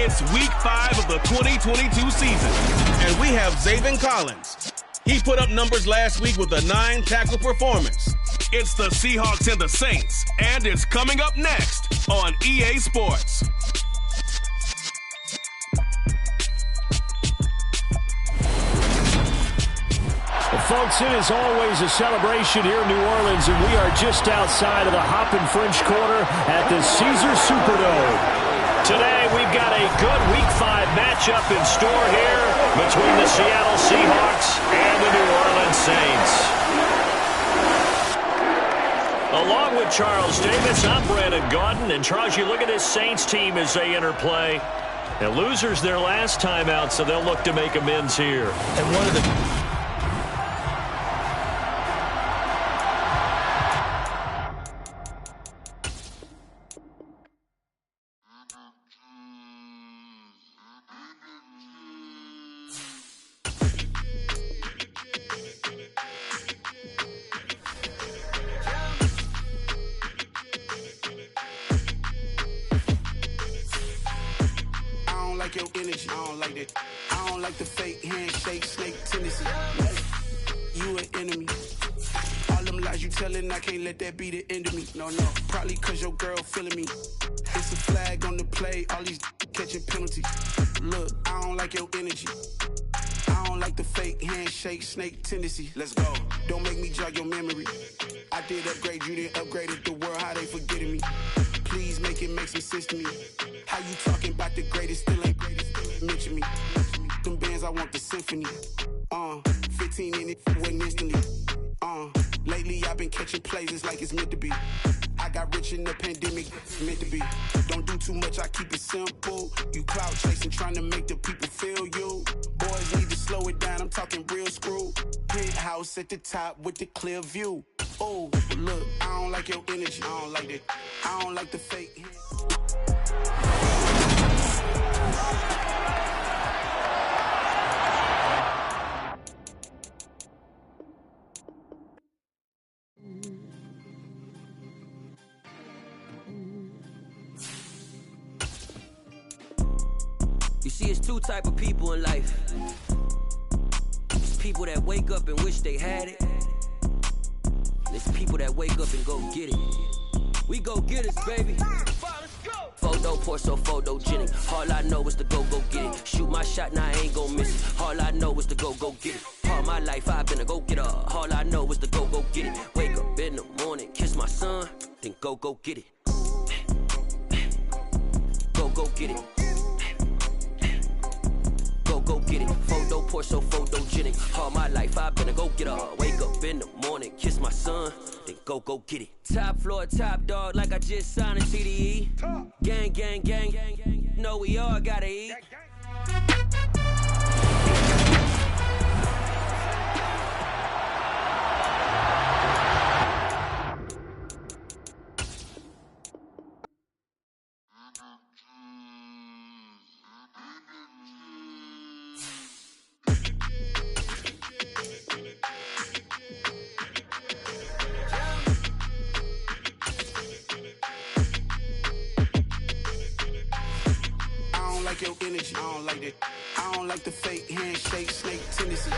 It's week 5 of the 2022 season, and we have Zaven Collins. He put up numbers last week with a 9-tackle performance. It's the Seahawks and the Saints, and it's coming up next on EA Sports. Folks, it is always a celebration here in New Orleans, and we are just outside of the Hoppin' French Quarter at the Caesar Superdome. Today, we've got a good Week 5 matchup in store here between the Seattle Seahawks and the New Orleans Saints. Along with Charles Davis, I'm Brandon Gaudin, and Charles, you look at this Saints team as they enter play. And losers their last time out, so they'll look to make amends here. And one of the... Your energy, I don't like that. I don't like the fake handshake, snake tendency. You an enemy. All them lies you telling, I can't let that be the end of me. No, probably cause your girl feeling me. It's a flag on the play, all these catching penalties. Look, I don't like your energy. I don't like the fake handshake, snake tendency. Let's go. Don't make me jog your memory. I did upgrade, you didn't upgrade it. The world, how they forgetting me. Please make it make some sense to me. How you talking about the greatest, still ain't greatest, still ain't mention me. Them bands, I want the symphony. 15 in it, wasn't instantly. Lately I've been catching plays, it's like it's meant to be. I got rich in the pandemic, it's meant to be. Don't do too much, I keep it simple. You clout chasing, trying to make the people feel you. Boys need to slow it down, I'm talking real screw. Penthouse at the top with the clear view. Oh, look, I don't like your energy, I don't like that. I don't like the fake. You see, it's two type of people in life. It's people that wake up and wish they had it. And it's people that wake up and go get it. We go get it, baby. Photo, Porso, photogenic. All I know is to go get it. Shoot my shot, now I ain't gon' miss it. All I know is to go get it. All my life I've been a go-getter. All I know is to go get it. Wake up in the morning, kiss my son, then go get it. Go get it. Go get it. Photo, Porso, photogenic. All my life I've been a go-getter. Wake up in the morning, kiss my son, then go get it. Top floor, top dog, like I just signed a CDE. Gang, gang, gang, gang, gang. Know we all gotta eat. Your energy, I don't like that. I don't like the fake handshake, snake tendency.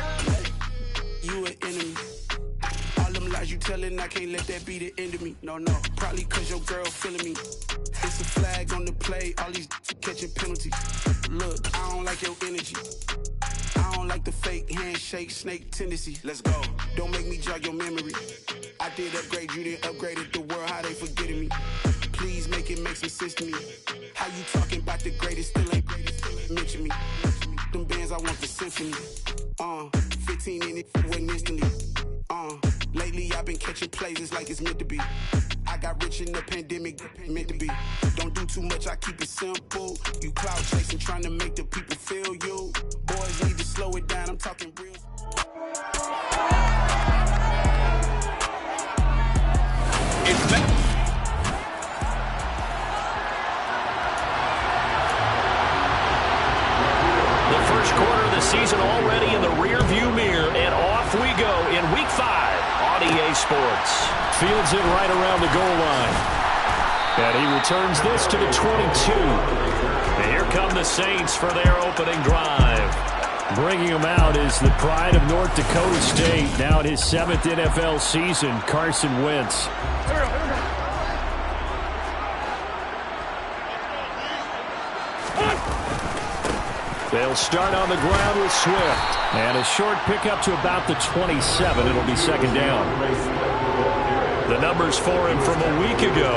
You an enemy. All them lies you telling, I can't let that be the end of me. No, probably cause your girl feeling me. It's a flag on the play, all these catching penalties. Look, I don't like your energy. I don't like the fake handshake, snake tendency. Let's go. Don't make me jog your memory. I did upgrade, you didn't upgrade it. The world, how they forgetting me. Please make it make some sense to me. How you talking about the greatest, still ain't greatest, still ain't mention me. Them bands, I want the symphony. 15 in it, wasn't instantly. Lately I've been catching plays, it's like it's meant to be. I got rich in the pandemic, meant to be. Don't do too much, I keep it simple. You clout chasing, trying to make the people feel you. Boys need to slow it down, I'm talking real. It's back. The first quarter of the season already in the rear-view mirror, and off we go in Week 5 on EA Sports. Fields it right around the goal line. And he returns this to the 22. And here come the Saints for their opening drive. Bringing him out is the pride of North Dakota State. Now in his 7th NFL season, Carson Wentz. They'll start on the ground with Swift. And a short pickup to about the 27. It'll be second down. The numbers for him from a week ago: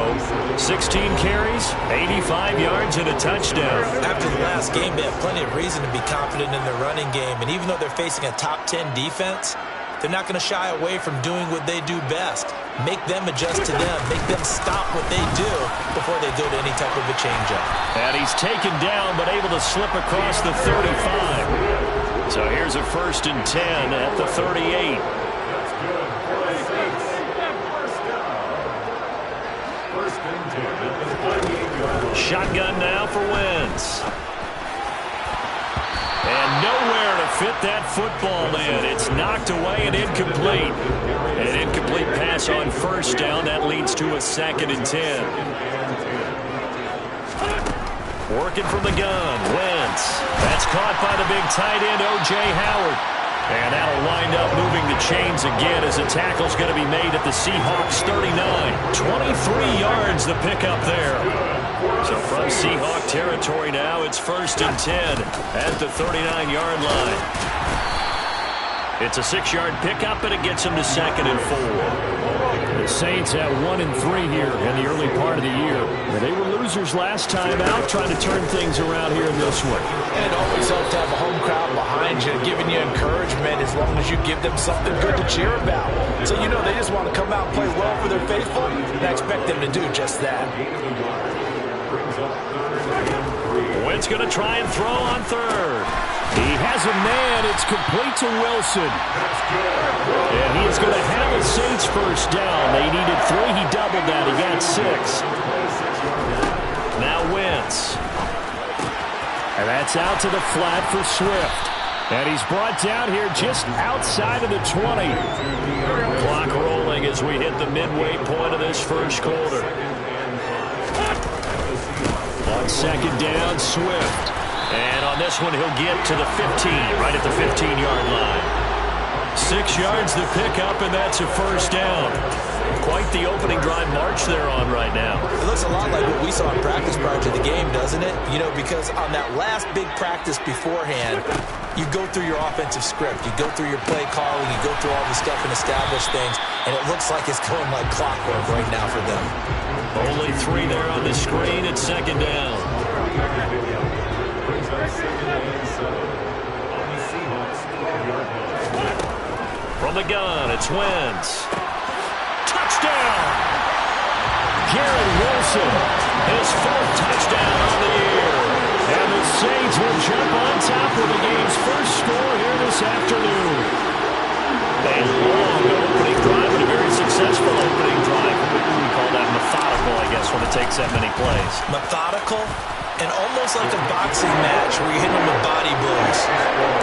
16 carries, 85 yards, and a touchdown. After the last game, they have plenty of reason to be confident in their running game. And even though they're facing a top 10 defense, they're not going to shy away from doing what they do best. Make them adjust to them. Make them stop what they do before they go to any type of a changeup. And he's taken down, but able to slip across the 35. So here's a 1st and 10 at the 38. Shotgun now for Wentz. And nowhere to fit that football in. It's knocked away and incomplete. An incomplete pass on 1st down. That leads to a 2nd and 10. Working from the gun. Wentz. That's caught by the big tight end, O.J. Howard. And that'll wind up moving the chains again as a tackle's going to be made at the Seahawks 39. 23 yards the pickup there. So from Seahawk territory now, it's 1st and 10 at the 39-yard line. It's a 6-yard pickup, and it gets them to 2nd and 4. The Saints have 1 and 3 here in the early part of the year. They were losers last time out, trying to turn things around here in this one. And it always helps to have a home crowd behind you, giving you encouragement as long as you give them something good to cheer about. So you know they just want to come out and play well for their faithful, and I expect them to do just that. Wentz going to try and throw on 3rd. He has a man. It's complete to Wilson. And he is going to have a Saints 1st down. They needed 3. He doubled that. He got 6. Now Wentz. And that's out to the flat for Swift. And he's brought down here just outside of the 20. Clock rolling as we hit the midway point of this 1st quarter. On 2nd down, Swift. And on this one, he'll get to the 15, right at the 15-yard line. 6 yards the pickup, and that's a 1st down. Quite the opening drive march they're on right now. It looks a lot like what we saw in practice prior to the game, doesn't it? You know, because on that last big practice beforehand, you go through your offensive script. You go through your play calling. You go through all the stuff and establish things. And it looks like it's going like clockwork right now for them. Only 3 there on the screen at 2nd down. From the gun, it's Wentz. Touchdown! Garrett Wilson, his 4th touchdown on the year. And the Saints will jump on top of the game's first score here this afternoon. A long opening drive and a very successful opening drive. We call that methodical, I guess, when it takes that many plays. Methodical and almost like a boxing match where you hit them with body blows.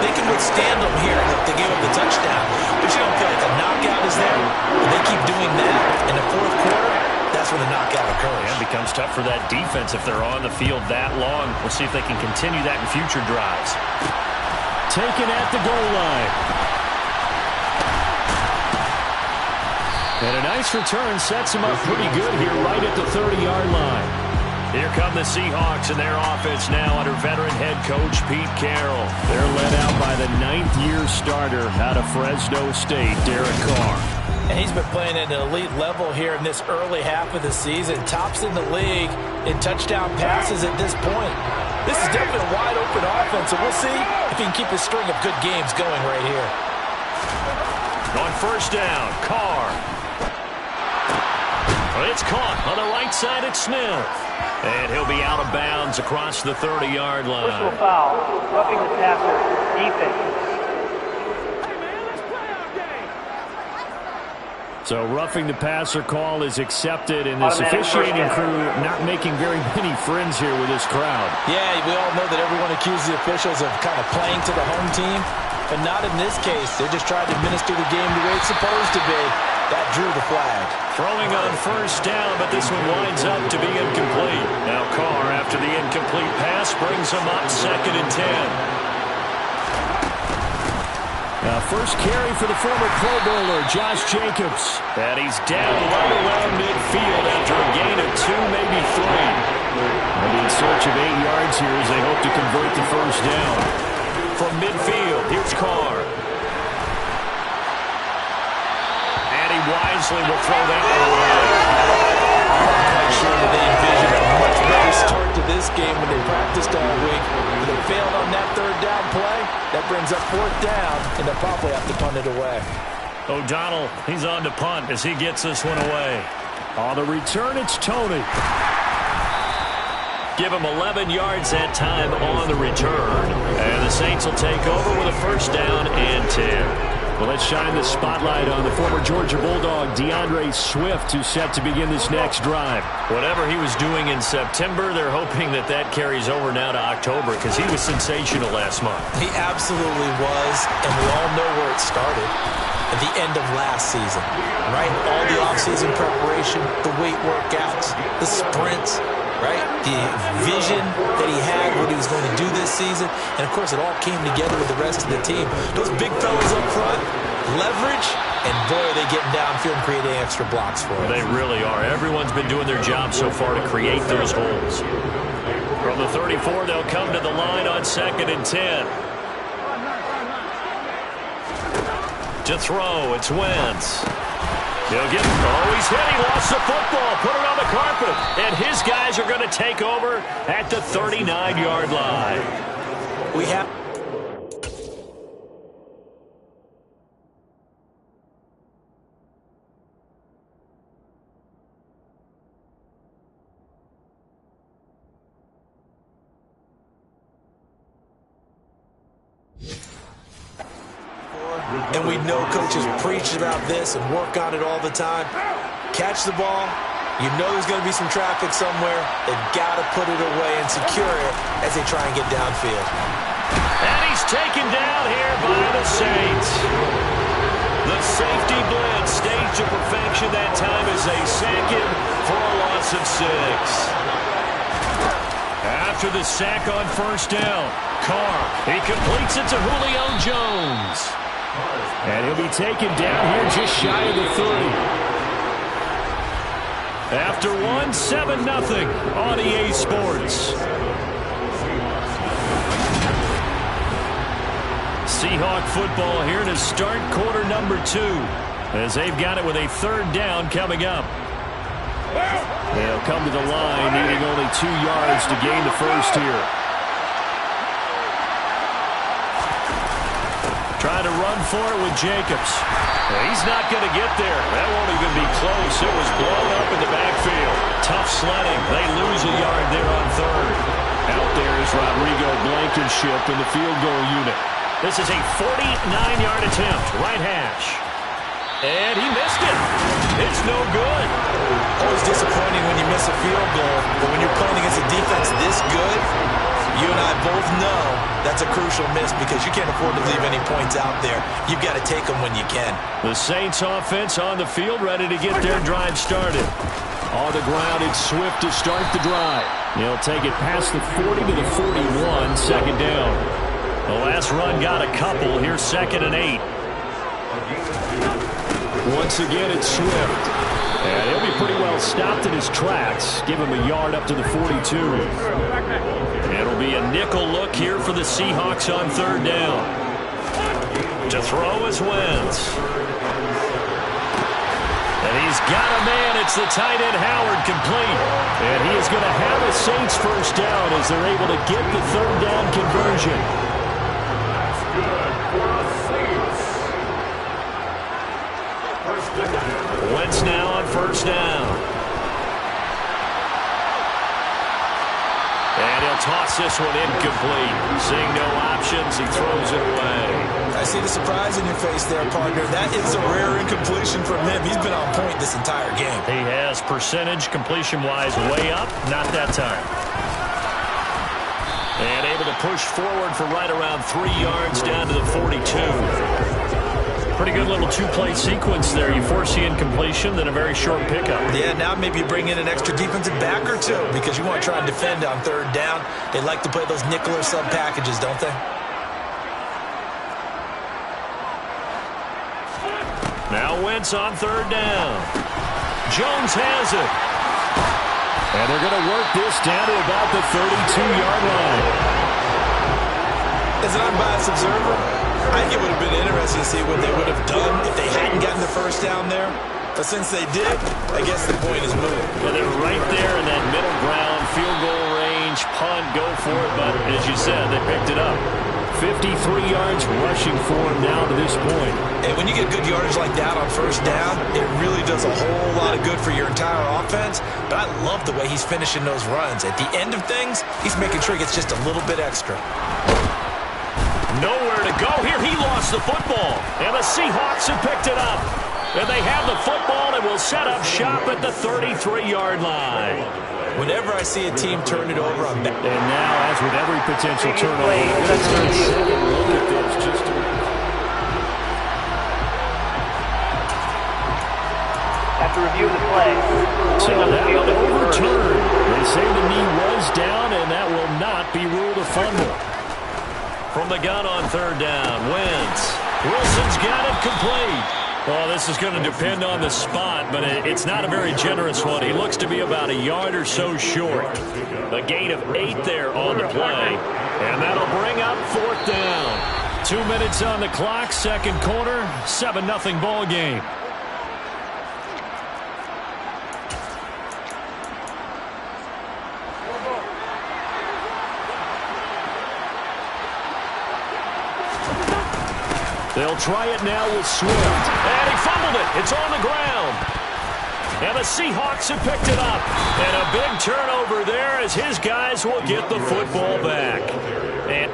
They can withstand them here. Look, they gave up the touchdown. But you don't feel like a knockout is there. But they keep doing that in the 4th quarter. That's when the knockout occurs. And it becomes tough for that defense if they're on the field that long. We'll see if they can continue that in future drives. Taken at the goal line. And a nice return sets him up pretty good here right at the 30-yard line. Here come the Seahawks and their offense now under veteran head coach Pete Carroll. They're led out by the 9th-year starter out of Fresno State, Derek Carr. And he's been playing at an elite level here in this early half of the season. Tops in the league in touchdown passes at this point. This is definitely a wide-open offense, and we'll see if he can keep his string of good games going right here. On 1st down, Carr. It's caught on the right side at Smith. And he'll be out of bounds across the 30-yard line. Personal foul, roughing the passer, defense. So roughing the passer call is accepted, and this officiating crew not making very many friends here with this crowd. Yeah, we all know that everyone accuses the officials of kind of playing to the home team, but not in this case. They're just trying to administer the game the way it's supposed to be. That drew the flag. Throwing on first down, but this one winds up to be incomplete. Now Carr, after the incomplete pass, brings him up 2nd and 10. Now first carry for the former Pro Bowler, Josh Jacobs. And he's down right around midfield after a gain of 2, maybe 3. And in search of 8 yards here as they hope to convert the first down. From midfield, here's Carr. And he wisely will throw that one away. I'm quite sure that they envisioned a much better start to this game when they practiced all week. They failed on that 3rd down play. That brings up 4th down, and they'll probably have to punt it away. O'Donnell, he's on to punt as he gets this one away. On the return, it's Tony. Give him 11 yards that time on the return. And the Saints will take over with a first down and 10. Well, let's shine the spotlight on the former Georgia Bulldog, DeAndre Swift, who's set to begin this next drive. Whatever he was doing in September, they're hoping that that carries over now to October because he was sensational last month. He absolutely was, and we all know where it started. At the end of last season, right? All the offseason preparation, the weight workouts, the sprints, right? The vision that he had, what he was going to do this season. And, of course, it all came together with the rest of the team. Those big fellas up front, leverage, and, boy, are they getting downfield and creating extra blocks for him. They really are. Everyone's been doing their job so far to create those holes. From the 34, they'll come to the line on 2nd and 10. To throw, it's Wentz. He'll get, he's hit, he lost the football, put it on the carpet, and his guys are going to take over at the 39-yard line. We have... And we know coaches preach about this and work on it all the time. Catch the ball. You know there's going to be some traffic somewhere. They've got to put it away and secure it as they try and get downfield. And he's taken down here by the Saints. The safety blitz staged to perfection that time as they sack him for a loss of 6. After the sack on first down, Carr, he completes it to Julio Jones. And he'll be taken down here just shy of the 30. After 7-0 on EA Sports. Seahawk football here to start quarter number 2. As they've got it with a 3rd down coming up. They'll come to the line needing only 2 yards to gain the first here. Trying to run for it with Jacobs. He's not going to get there. That won't even be close. It was blown up in the backfield. Tough sledding. They lose a yard there on 3rd. Out there is Rodrigo Blankenship in the field goal unit. This is a 49-yard attempt. Right hash. And he missed it. It's no good. Always disappointing when you miss a field goal, but when you're playing against a defense this good, you and I both know that's a crucial miss because you can't afford to leave any points out there. You've got to take them when you can. The Saints offense on the field ready to get their drive started. On the ground, it's Swift to start the drive. He'll take it past the 40 to the 41, 2nd down. The last run got a couple. Here's 2nd and 8. Once again, it's Swift. And he'll be pretty well stopped in his tracks. Give him a yard up to the 42. It'll be a nickel look here for the Seahawks on 3rd down. To throw is Wentz. And he's got a man. It's the tight end Howard complete. And he is going to have a Saints first down as they're able to get the 3rd down conversion. Wentz now on first down. And he'll toss this one incomplete. Seeing no options, he throws it away. I see the surprise in your face there, partner. That is a rare incompletion from him. He's been on point this entire game. He has percentage completion-wise way up. Not that time. And able to push forward for right around 3 yards down to the 42. Pretty good little two-play sequence there. You force the incompletion, then a very short pickup. Yeah, now maybe you bring in an extra defensive back or two because you want to try and defend on third down. They like to play those nickel or sub packages, don't they? Now Wentz on third down. Jones has it. And they're going to work this down to about the 32-yard line. As an unbiased observer, I think it would have been interesting to see what they would have done if they hadn't gotten the first down there. But since they did, I guess the point is moved. Yeah, they're right there in that middle ground, field goal range, punt, go for it. But as you said, they picked it up. 53 yards rushing for him now to this point. And when you get good yardage like that on first down, it really does a whole lot of good for your entire offense. But I love the way he's finishing those runs. At the end of things, he's making sure he gets just a little bit extra. Nowhere to go here. He lost the football. And the Seahawks have picked it up. And they have the football and will set up shop at the 33-yard line. Whenever I see a team turn it over, I'm back. And now, as with every potential turnover, let's take a second look at this. Just to... After review of the play. So that will overturn. They say the knee was down, and that will not be ruled a fumble. From the gun on third down, Wentz. Wilson's got it complete. Well, this is going to depend on the spot, but it's not a very generous one. He looks to be about a yard or so short. A gain of 8 there on the play, and that'll bring up fourth down. 2 minutes on the clock, second quarter, 7-0 ball game. They'll try it now with Swift. And he fumbled it. It's on the ground. And the Seahawks have picked it up. And a big turnover there as his guys will get the football back. And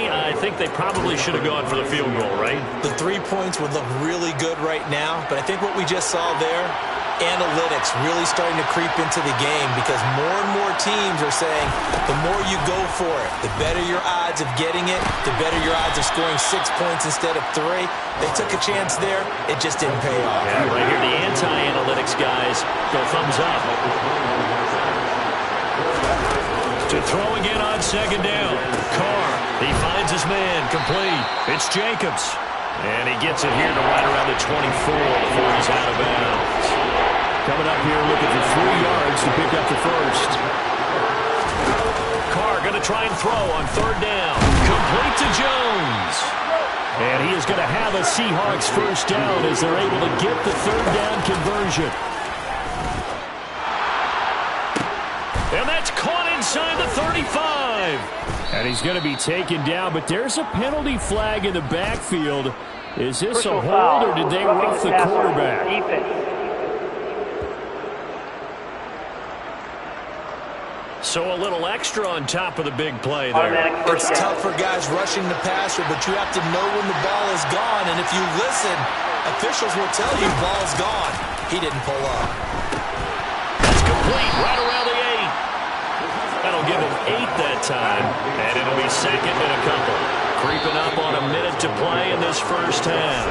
I think they probably should have gone for the field goal, right? The 3 points would look really good right now, but I think what we just saw there, analytics really starting to creep into the game because more and more teams are saying the more you go for it, the better your odds of getting it, the better your odds of scoring 6 points instead of 3. They took a chance there. It just didn't pay off. Yeah, right here, the anti-analytics guys go thumbs up. To throw again on second down. Carr, he finds his man, complete. It's Jacobs. And he gets it here to right around the 24 before he's out of bounds. Coming up here looking for 3 yards to pick up the first. Carr going to try and throw on third down. Complete to Jones. And he is going to have a Seahawks first down as they're able to get the third down conversion. And that's caught inside the 35. And he's going to be taken down, but there's a penalty flag in the backfield. Is this a hold, or did they rough the quarterback? So a little extra on top of the big play there. It's tough for guys rushing the passer, but you have to know when the ball is gone. And if you listen, officials will tell you ball's gone. He didn't pull up. That's complete right around the 8. That'll give him 8 that time, and it'll be second and a couple. Creeping up on a minute to play in this first half.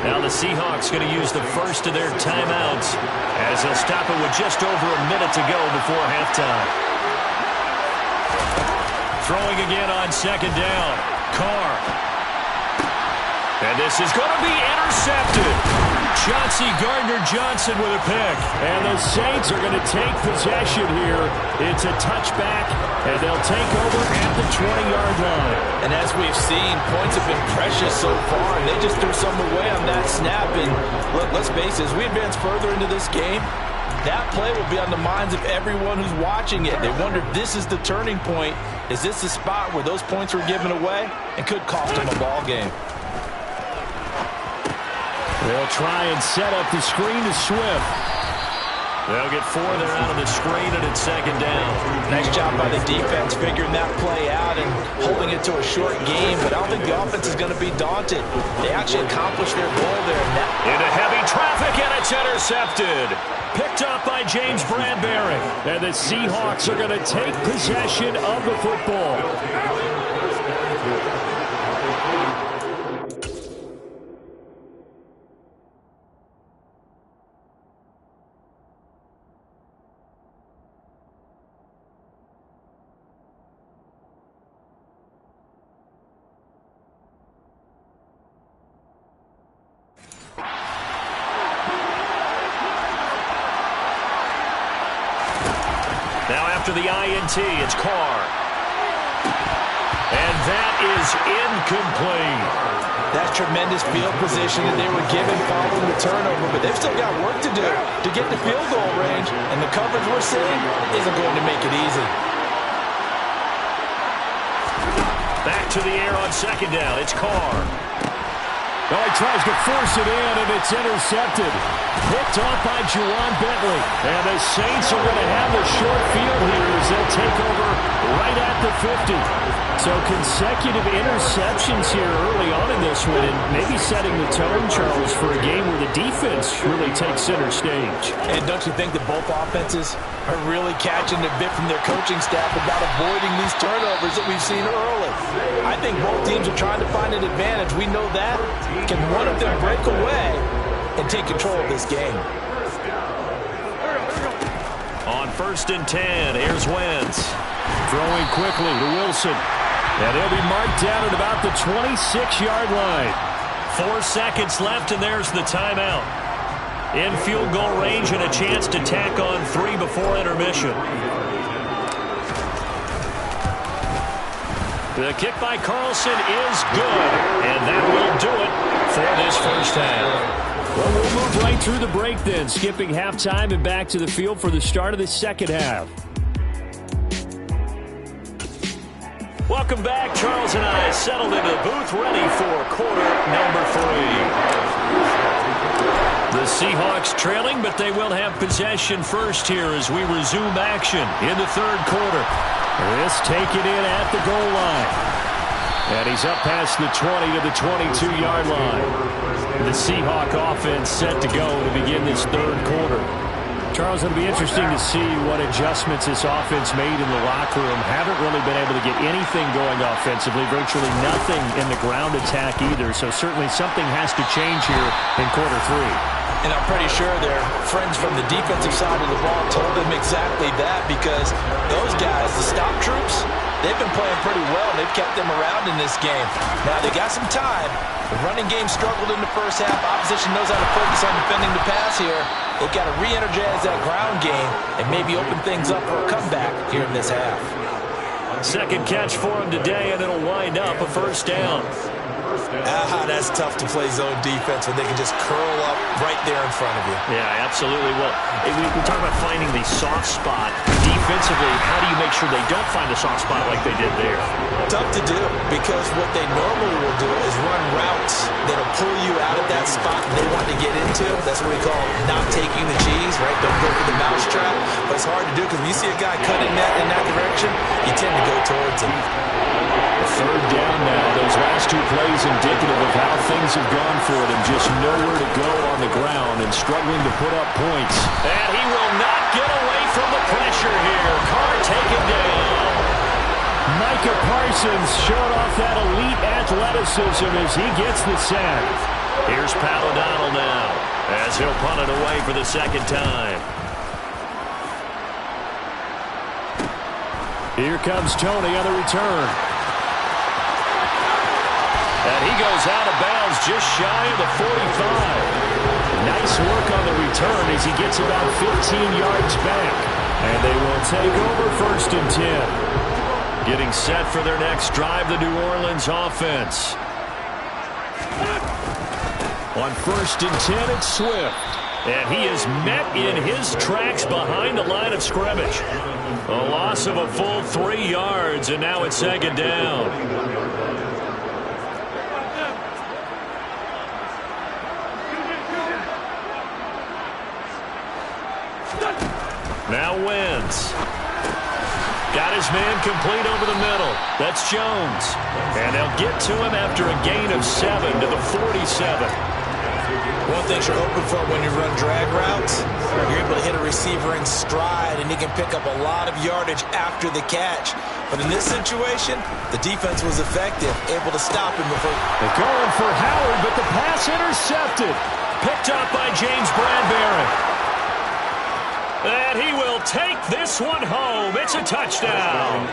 Now the Seahawks going to use the first of their timeouts as they'll stop it with just over a minute to go before halftime. Throwing again on second down. Carr. And this is going to be intercepted. Chauncey Gardner-Johnson with a pick. And the Saints are going to take possession here. It's a touchback, and they'll take over at the 20-yard line. And as we've seen, points have been precious so far, and they just threw some away on that snap. And let's face it, as we advance further into this game, that play will be on the minds of everyone who's watching it. They wonder, this is the turning point. Is this the spot where those points were given away? It could cost them a ball game. They'll try and set up the screen to Swift. They'll get 4 there out of the screen, and it's second down. Nice job by the defense figuring that play out and holding it to a short game, but I don't think the offense is going to be daunted. They actually accomplished their goal there. Into heavy traffic, and it's intercepted. Picked up by James Bradbury. And the Seahawks are going to take possession of the football. Now after the INT, it's Carr. And that is incomplete. That's tremendous field position that they were given following the turnover, but they've still got work to do to get the field goal range, and the coverage we're seeing isn't going to make it easy. Back to the air on second down. It's Carr. Oh, he tries to force it in, and it's intercepted. Picked off by Juwan Bentley. And the Saints are going to have the short field here as they'll take over right at the 50. So consecutive interceptions here early on in this one, and maybe setting the tone, Charles, for a game where the defense really takes center stage. And don't you think that both offenses are really catching a bit from their coaching staff about avoiding these turnovers that we've seen early? I think both teams are trying to find an advantage. We know that. Can one of them break away and take control of this game? On 1st and 10, here's Wentz. Throwing quickly to Wilson. And he'll be marked down at about the 26-yard line. 4 seconds left, and there's the timeout. In field goal range and a chance to tack on 3 before intermission. The kick by Carlson is good, and that will do it for this first half. Well, we'll move right through the break then, skipping halftime and back to the field for the start of the second half. Welcome back. Charles and I settled into the booth, ready for quarter number 3. The Seahawks trailing, but they will have possession first here as we resume action in the third quarter. This taken in at the goal line. And he's up past the 20 to the 22-yard line. The Seahawk offense set to go to begin this third quarter. Charles, it'll be interesting to see what adjustments this offense made in the locker room. Haven't really been able to get anything going offensively, virtually nothing in the ground attack either. So certainly something has to change here in quarter 3. And I'm pretty sure their friends from the defensive side of the ball told them exactly that, because those guys, the stop troops, they've been playing pretty well. They've kept them around in this game. Now, they got some time. The running game struggled in the first half. Opposition knows how to focus on defending the pass here. They've got to re-energize that ground game and maybe open things up for a comeback here in this half. Second catch for him today, and it'll wind up a first down. That's tough to play zone defense when they can just curl up right there in front of you. Yeah, absolutely. Well, we talk about finding the soft spot. Defensively, how do you make sure they don't find a soft spot like they did there? Tough to do, because what they normally will do is run routes that'll pull you out of that spot they want to get into. That's what we call not taking the cheese, right? Don't go for the mousetrap. But it's hard to do, because when you see a guy cutting that in that direction, you tend to go towards him. Third down now. Those last 2 plays indicative of how things have gone for them. Just nowhere to go on the ground and struggling to put up points. And he will not get away from the pressure here. Carr taken down. Micah Parsons showing off that elite athleticism as he gets the sack. Here's Pat O'Donnell now as he'll punt it away for the second time. Here comes Tony on the return. And he goes out of bounds just shy of the 45. Nice work on the return as he gets about 15 yards back. And they will take over 1st and 10. Getting set for their next drive, the New Orleans offense. On 1st and 10, it's Swift. And he is met in his tracks behind the line of scrimmage. A loss of a full 3 yards, and now it's second down. Now Wentz. Got his man complete over the middle. That's Jones. And they'll get to him after a gain of 7 to the 47. One thing you're hoping for when you run drag routes, you're able to hit a receiver in stride, and he can pick up a lot of yardage after the catch. But in this situation, the defense was effective, able to stop him before. They're going for Howard, but the pass intercepted. Picked up by James Bradbury. And he will take this one home. It's a touchdown.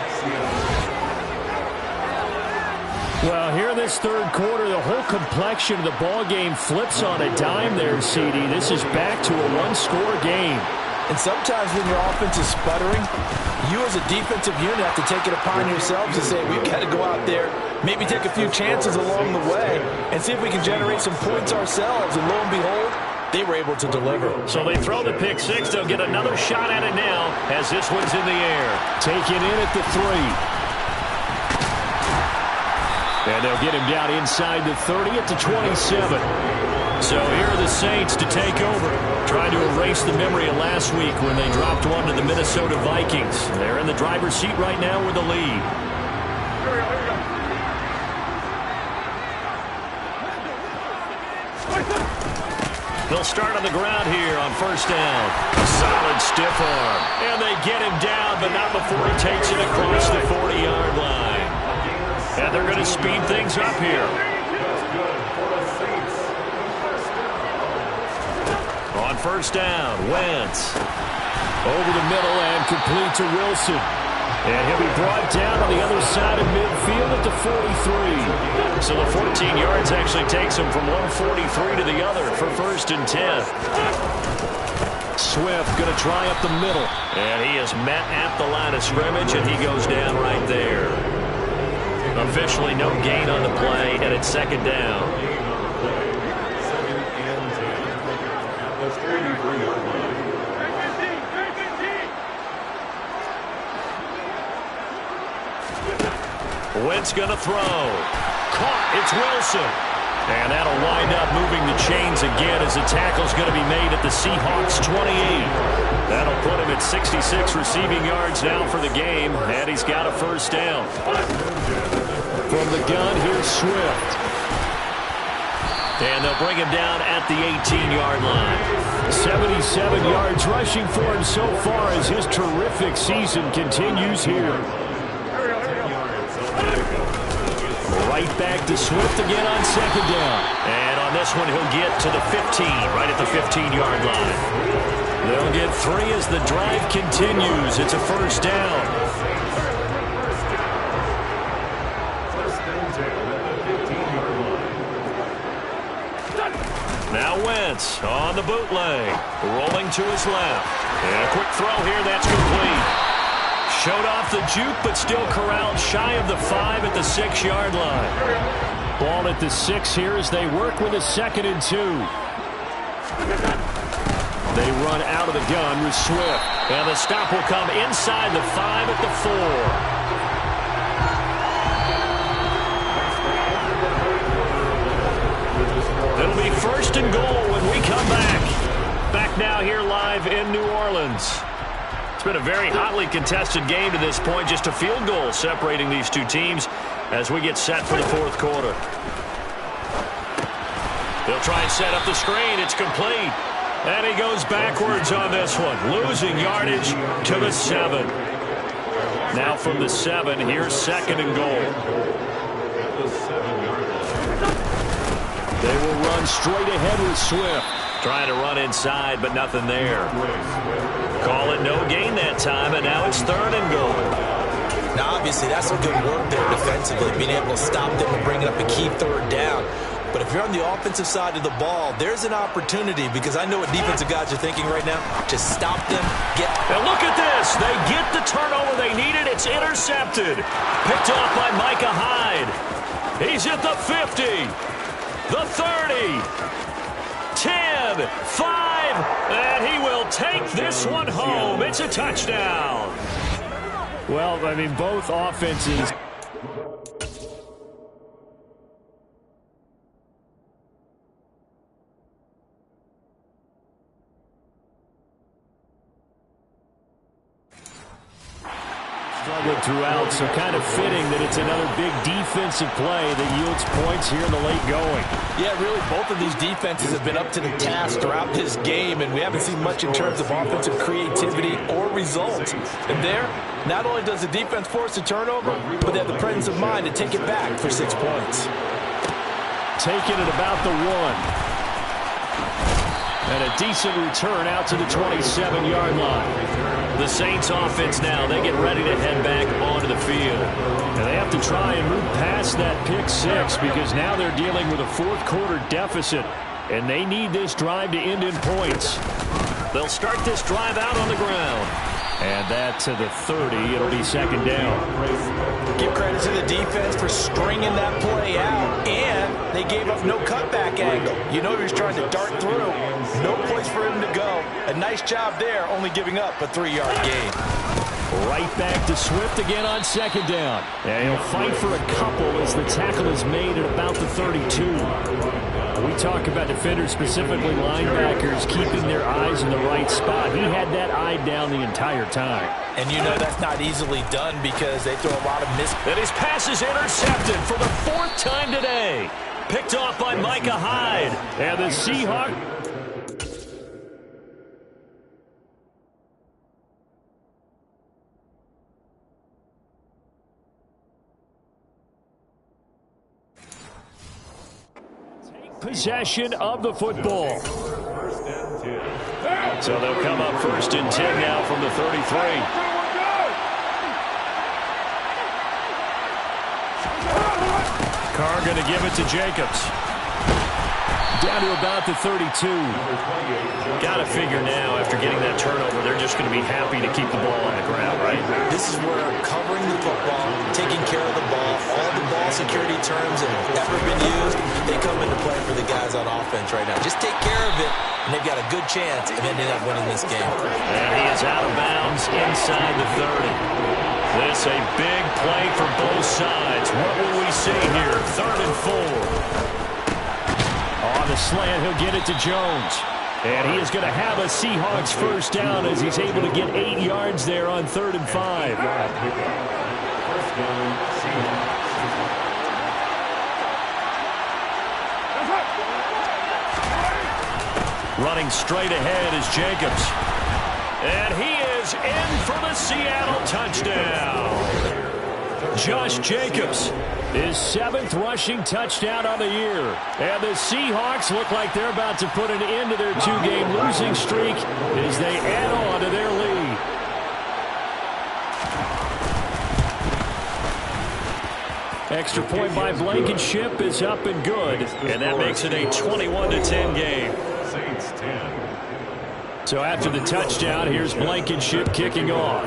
Well, here in this third quarter, the whole complexion of the ball game flips on a dime there, CD. This is back to a one-score game. And sometimes when your offense is sputtering, you as a defensive unit have to take it upon yourselves to say, we've got to go out there, maybe take a few chances along the way, and see if we can generate some points ourselves. And lo and behold, they were able to deliver. So they throw the pick six. They'll get another shot at it now as this one's in the air. Taken in at the 3. And they'll get him down inside the 30 at the 27. So here are the Saints to take over, trying to erase the memory of last week when they dropped one to the Minnesota Vikings. They're in the driver's seat right now with the lead. They'll start on the ground here on first down. A solid stiff arm. And they get him down, but not before he takes it across the 40-yard line. And they're going to speed things up here. On first down, Wentz. Over the middle and complete to Wilson. And he'll be brought down on the other side of midfield at the 43. So the 14 yards actually takes him from 143 to the other for first and 10. Swift going to try up the middle. And he is met at the line of scrimmage, and he goes down right there. Officially no gain on the play, and it's second down. Wentz going to throw. Caught. It's Wilson. And that'll wind up moving the chains again as the tackle's going to be made at the Seahawks 28. That'll put him at 66 receiving yards now for the game, and he's got a first down. From the gun, here's Swift. And they'll bring him down at the 18-yard line. 77 yards rushing for him so far as his terrific season continues here. Right back to Swift again on second down. And on this one, he'll get to the 15, right at the 15-yard line. They'll get 3 as the drive continues. It's a first down. Now Wentz on the bootleg. Rolling to his left. And a quick throw here. That's complete. Showed off the juke, but still corralled shy of the 5 at the 6-yard line. Ball at the 6 here as they work with a 2nd and 2. They run out of the gun with Swift. And the stop will come inside the 5 at the 4. It'll be first and goal when we come back. Back now here live in New Orleans. It's been a very hotly contested game to this point. Just a field goal separating these two teams as we get set for the fourth quarter. They'll try and set up the screen. It's complete. And he goes backwards on this one, losing yardage to the 7. Now from the 7, here's 2nd and goal. They will run straight ahead with Swift. Trying to run inside, but nothing there. Call it no gain that time, and now it's 3rd and goal. Now, obviously, that's some good work there defensively, being able to stop them and bring up a key 3rd down. But if you're on the offensive side of the ball, there's an opportunity, because I know what defensive guys are thinking right now. Just stop them, And look at this. They get the turnover they needed. It's intercepted. Picked off by Micah Hyde. He's at the 50, the 30, 10, 5, and he will take this one home. It's a touchdown. Well, I mean, both offenses. Struggled throughout, so kind of fitting that it's another big defensive play that yields points here in the late going. Yeah, really, both of these defenses have been up to the task throughout this game, and we haven't seen much in terms of offensive creativity or results. And there, not only does the defense force a turnover, but they have the presence of mind to take it back for 6 points. Taking it about the 1. And a decent return out to the 27-yard line. The Saints offense now, they get ready to head back onto the field. And they have to try and move past that pick 6 because now they're dealing with a fourth-quarter deficit. And they need this drive to end in points. They'll start this drive out on the ground. And that to the 30. It'll be second down. Give credit to the defense for stringing that play out, and they gave up no cutback angle. You know he was trying to dart through. No place for him to go. A nice job there, only giving up a 3-yard gain. Right back to Swift again on second down. And he'll fight for a couple as the tackle is made at about the 32. We talk about defenders, specifically linebackers, keeping their eyes in the right spot. He had that eye down the entire time. And you know that's not easily done because they throw a lot of miss. And his pass is intercepted for the 4th time today. Picked off by Micah Hyde. And the Seahawks... possession of the football. So they'll come up 1st and 10 now from the 33. Carr going to give it to Jacobs. Down to about the 32. Got to figure now, after getting that turnover, they're just going to be happy to keep the ball on the ground, right? This is where covering the football, taking care of the ball, all the ball security terms that have ever been used, they come into play for the guys on offense right now. Just take care of it, and they've got a good chance of ending up winning this game. And he is out of bounds inside the 30. This a big play for both sides. What will we see here? 3rd and 4. On the slant, he'll get it to Jones. And he is going to have a Seahawks first down as he's able to get 8 yards there on 3rd and 5. Running straight ahead is Jacobs. And he is in for the Seattle touchdown. Josh Jacobs, his 7th rushing touchdown on the year. And the Seahawks look like they're about to put an end to their 2-game losing streak as they add on to their lead. Extra point by Blankenship is up and good. And that makes it a 21-10 game. So after the touchdown, here's Blankenship kicking off.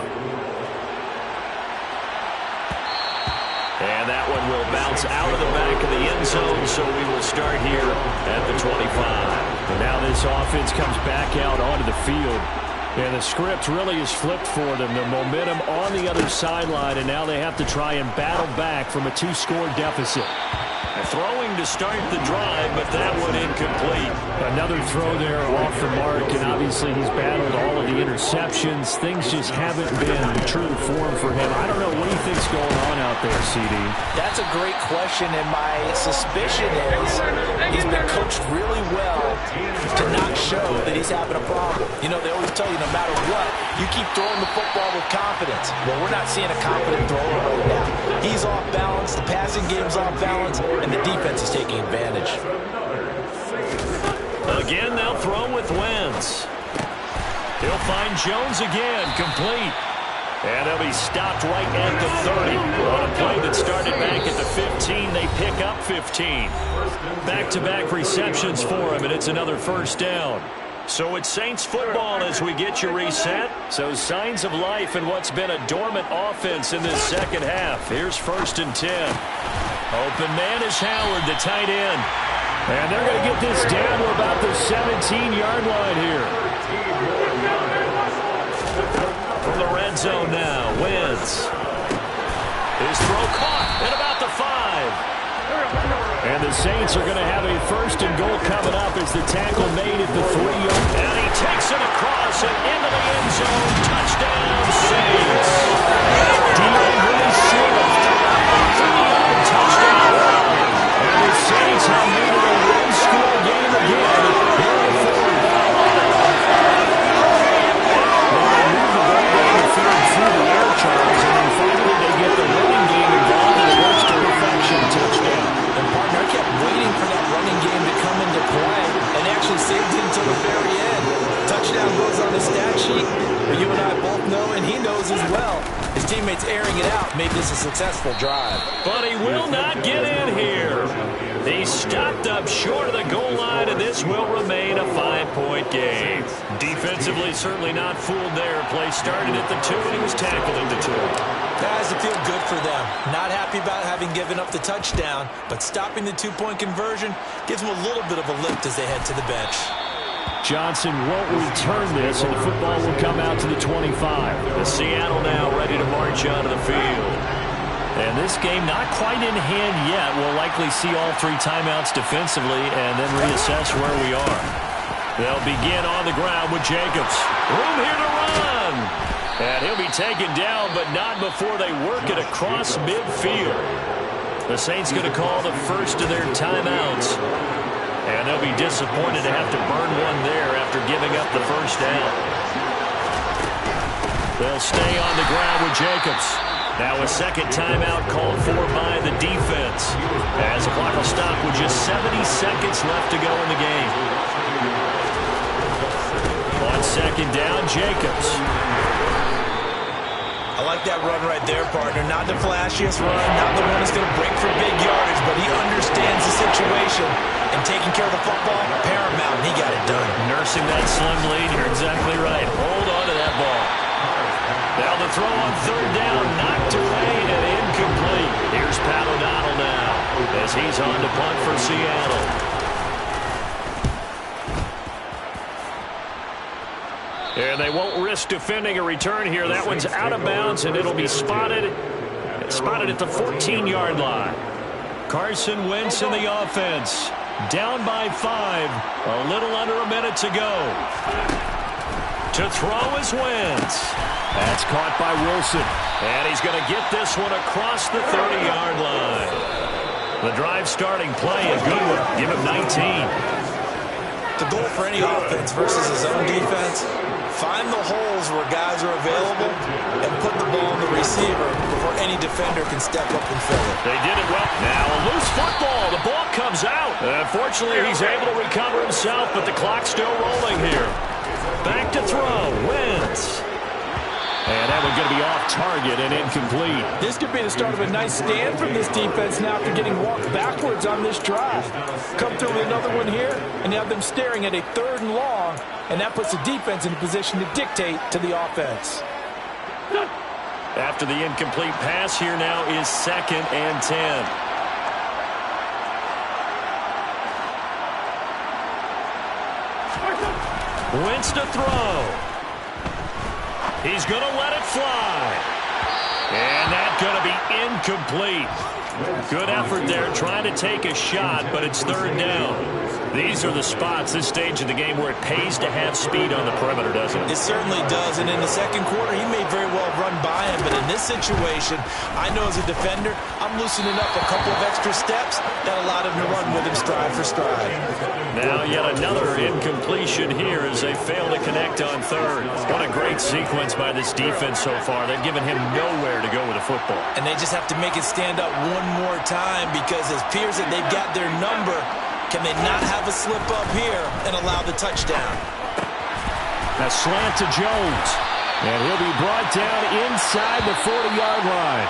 And that one will bounce out of the back of the end zone, so we will start here at the 25. And now this offense comes back out onto the field. And the script really is flipped for them. The momentum on the other sideline, and now they have to try and battle back from a 2-score deficit. Throwing to start the drive, but that one incomplete. Another throw there off the mark, and obviously he's battled all of the interceptions. Things just haven't been true to form for him. I don't know what he thinks going on out there, CD. That's a great question, and my suspicion is he's been coached really well to not show that he's having a problem. You know, they always tell you no matter what, you keep throwing the football with confidence. Well, we're not seeing a confident thrower right now. He's off balance, the passing game's off balance, and the defense is taking advantage. Again, they'll throw with Wentz. He'll find Jones again, complete. And they'll be stopped right at the 30. On a play that started back at the 15, they pick up 15. Back-to-back receptions for him, and it's another first down. So it's Saints football as we get you reset. So signs of life in what's been a dormant offense in this second half. Here's 1st and 10. Open man is Howard, the tight end. And they're going to get this down to about the 17-yard line here. From the red zone now, Wentz. His throw caught at about the 5. And the Saints are going to have a 1st and goal coming up as the tackle made at the 3-yard. And he takes it across and into the end zone. Touchdown, Saints. to the very end. Touchdown goes on the stat sheet, but you and I both know, and he knows as well, his teammates airing it out made this a successful drive. But he will not get in here. He stopped up short of the goal line, and this will remain a 5-point game. Defensively, certainly not fooled there. Play started at the 2, and he was tackled at the 2. That has to feel good for them. Not happy about having given up the touchdown, but stopping the 2-point conversion gives them a little bit of a lift as they head to the bench. Johnson won't return this, and the football will come out to the 25. The Seattle now ready to march onto the field. And this game not quite in hand yet. We'll likely see all 3 timeouts defensively and then reassess where we are. They'll begin on the ground with Jacobs. Room here to run. And he'll be taken down, but not before they work it across midfield. The Saints going to call the first of their timeouts. And they'll be disappointed to have to burn one there after giving up the first down. They'll stay on the ground with Jacobs. Now a second timeout called for by the defense, as the clock will stop with just 70 seconds left to go in the game. On second down, Jacobs. I like that run right there, partner. Not the flashiest run, not the one that's going to break for big yardage, but he understands the situation, and taking care of the football, paramount, and he got it done. Nursing that slim lead, you're exactly right. Hold on to that ball. Now the throw on third down, knocked away and incomplete. Here's Pat O'Donnell now, as he's on to punt for Seattle. And they won't risk defending a return here. That one's out of bounds, and it'll be spotted at the 14-yard line. Carson Wentz in the offense. Down by 5. A little under a minute to go. To throw is Wentz. That's caught by Wilson. And he's going to get this one across the 30-yard line. The drive starting play, a good one. Give him 19. The goal for any offense versus his own defense, find the holes where guys are available and put the ball on the receiver before any defender can step up and fill it. They did it well. Now a loose football. The ball comes out. Unfortunately, he's able to recover himself, but the clock's still rolling here. Back to throw. Wentz. And that one's going to be off target and incomplete. This could be the start of a nice stand from this defense now after getting walked backwards on this drive. Come through with another one here, and you have them staring at a 3rd and long, and that puts the defense in a position to dictate to the offense. After the incomplete pass, here now is 2nd and 10. Wentz to throw. He's going to let it fly. And that's going to be incomplete. Good effort there trying to take a shot, but it's 3rd down. These are the spots, this stage of the game, where it pays to have speed on the perimeter, doesn't it? It certainly does, and in the second quarter, he may very well run by him, but in this situation, I know as a defender, I'm loosening up a couple of extra steps that allowed him to run with him stride for stride. Now yet another incompletion here as they fail to connect on 3rd. What a great sequence by this defense so far. They've given him nowhere to go with the football. And they just have to make it stand up one more time, because it appears that they've got their number. Can they not have a slip up here and allow the touchdown? A slant to Jones. And he'll be brought down inside the 40-yard line.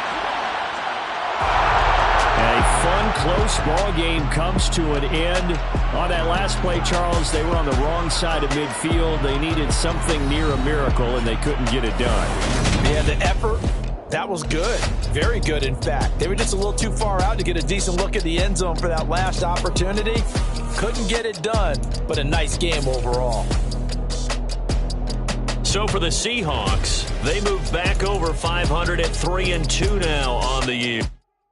A fun, close ball game comes to an end. On that last play, Charles, they were on the wrong side of midfield. They needed something near a miracle, and they couldn't get it done. Yeah, the effort, that was good. Very good, in fact. They were just a little too far out to get a decent look at the end zone for that last opportunity. Couldn't get it done, but a nice game overall. So for the Seahawks, they move back over 500 at 3-2 now on the year.